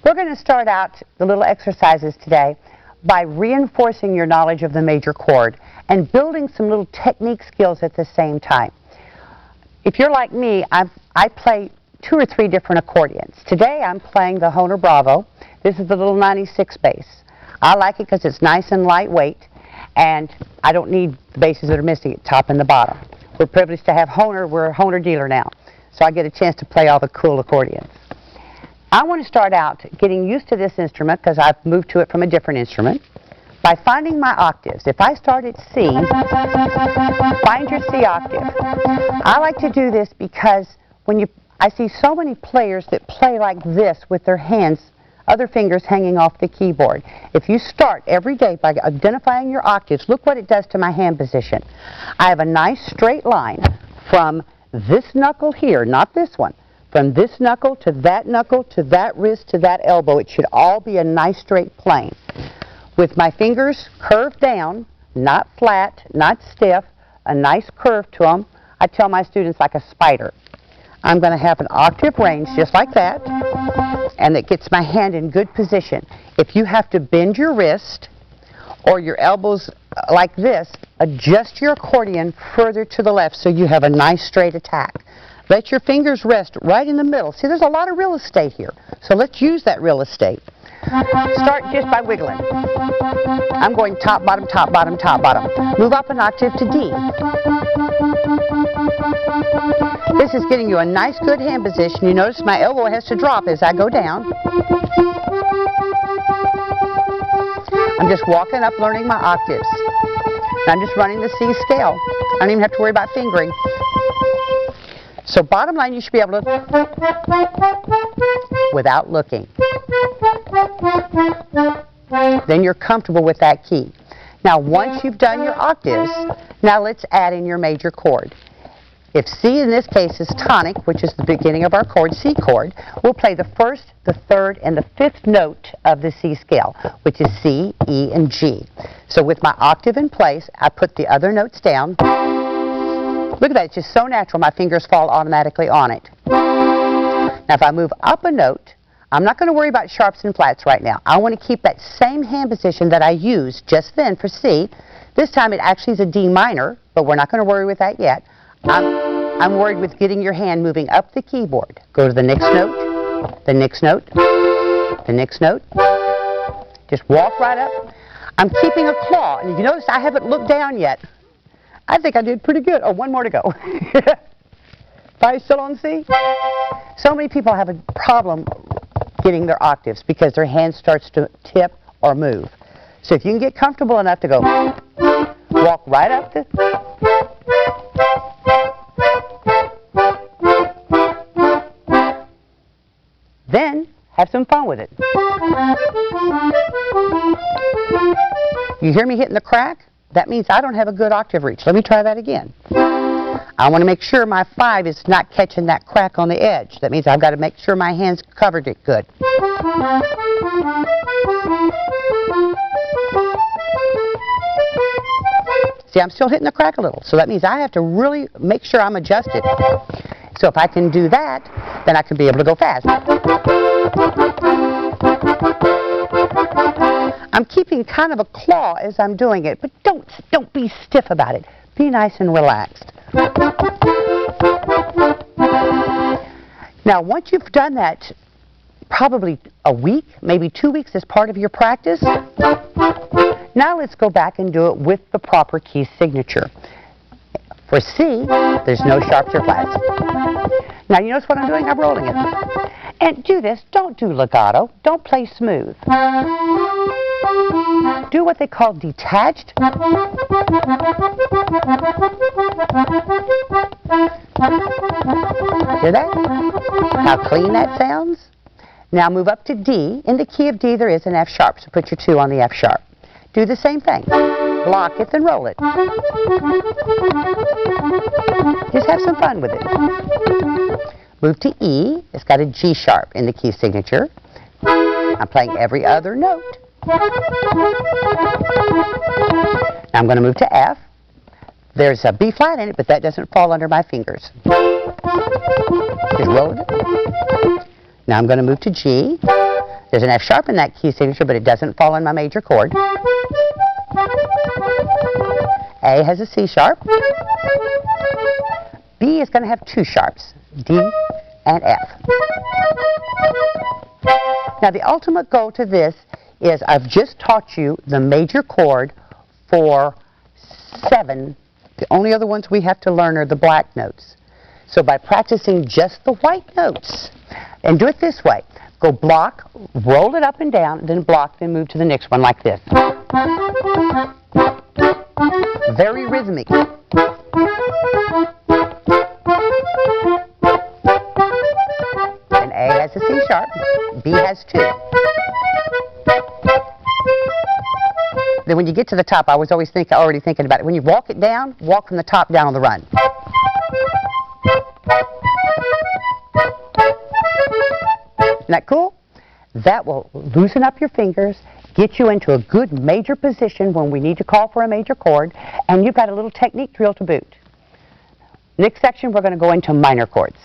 We're going to start out the little exercises today by reinforcing your knowledge of the major chord and building some little technique skills at the same time. If you're like me, I play 2 or 3 different accordions. Today I'm playing the Hohner Bravo. This is the little 96 bass. I like it because it's nice and lightweight, and I don't need the basses that are missing at top and the bottom. We're privileged to have Hohner. We're a Hohner dealer now, so I get a chance to play all the cool accordions. I want to start out getting used to this instrument because I've moved to it from a different instrument by finding my octaves. If I start at C, find your C octave. I like to do this because I see so many players that play like this with their hands, other fingers hanging off the keyboard. If you start every day by identifying your octaves, look what it does to my hand position. I have a nice straight line from this knuckle here, not this one, from this knuckle to that wrist to that elbow. It should all be a nice straight plane. With my fingers curved down, not flat, not stiff, a nice curve to them, I tell my students like a spider. I'm going to have an octave range just like that, and it gets my hand in good position. If you have to bend your wrist or your elbows like this, adjust your accordion further to the left so you have a nice straight attack. Let your fingers rest right in the middle. See, there's a lot of real estate here, so let's use that real estate. Start just by wiggling. I'm going top, bottom, top, bottom, top, bottom. Move up an octave to D. This is getting you a nice, good hand position. You notice my elbow has to drop as I go down. I'm just walking up, learning my octaves. And I'm just running the C scale. I don't even have to worry about fingering. So bottom line, you should be able to, without looking. Then you're comfortable with that key. Now once you've done your octaves, now let's add in your major chord. If C in this case is tonic, which is the beginning of our chord, C chord, we'll play the 1st, the 3rd, and the 5th note of the C scale, which is C, E, and G. So with my octave in place, I put the other notes down. Look at that, it's just so natural, my fingers fall automatically on it. Now if I move up a note, I'm not going to worry about sharps and flats right now. I want to keep that same hand position that I used just then for C. This time it actually is a D minor, but we're not going to worry with that yet. I'm worried with getting your hand moving up the keyboard. Go to the next note, the next note, the next note. Just walk right up. I'm keeping a claw, and if you notice I haven't looked down yet. I think I did pretty good. Oh, one more to go. Are you still on C? So many people have a problem getting their octaves because their hand starts to tip or move. So if you can get comfortable enough to go, walk right up the... Then have some fun with it. You hear me hitting the crack? That means I don't have a good octave reach. Let me try that again. I want to make sure my 5 is not catching that crack on the edge. That means I've got to make sure my hands covered it good. See, I'm still hitting the crack a little. So that means I have to really make sure I'm adjusted. So if I can do that, then I can be able to go fast. I'm keeping kind of a claw as I'm doing it, but don't be stiff about it. Be nice and relaxed. Now, once you've done that, probably a week, maybe 2 weeks as part of your practice, now let's go back and do it with the proper key signature. For C, there's no sharps or flats. Now, you notice what I'm doing? I'm rolling it. And do this. Don't do legato. Don't play smooth. Do what they call detached. Hear that? How clean that sounds? Now move up to D. In the key of D, there is an F sharp, so put your 2 on the F sharp. Do the same thing. Block it, then roll it. Just have some fun with it. Move to E. It's got a G sharp in the key signature. I'm playing every other note. Now I'm going to move to F. There's a B flat in it, but that doesn't fall under my fingers. Just roll it. Now I'm going to move to G. There's an F sharp in that key signature, but it doesn't fall in my major chord. A has a C sharp. B is going to have two sharps, D and F. Now the ultimate goal to this is I've just taught you the major chord for 7. The only other ones we have to learn are the black notes. So by practicing just the white notes, and do it this way, go block, roll it up and down, then block, then move to the next one like this. Very rhythmic. And A has a C sharp, B has 2. Then when you get to the top, I was always already thinking about it. When you walk it down, walk from the top down on the run. Isn't that cool? That will loosen up your fingers, get you into a good major position when we need to call for a major chord, and you've got a little technique drill to boot. Next section, we're going to go into minor chords.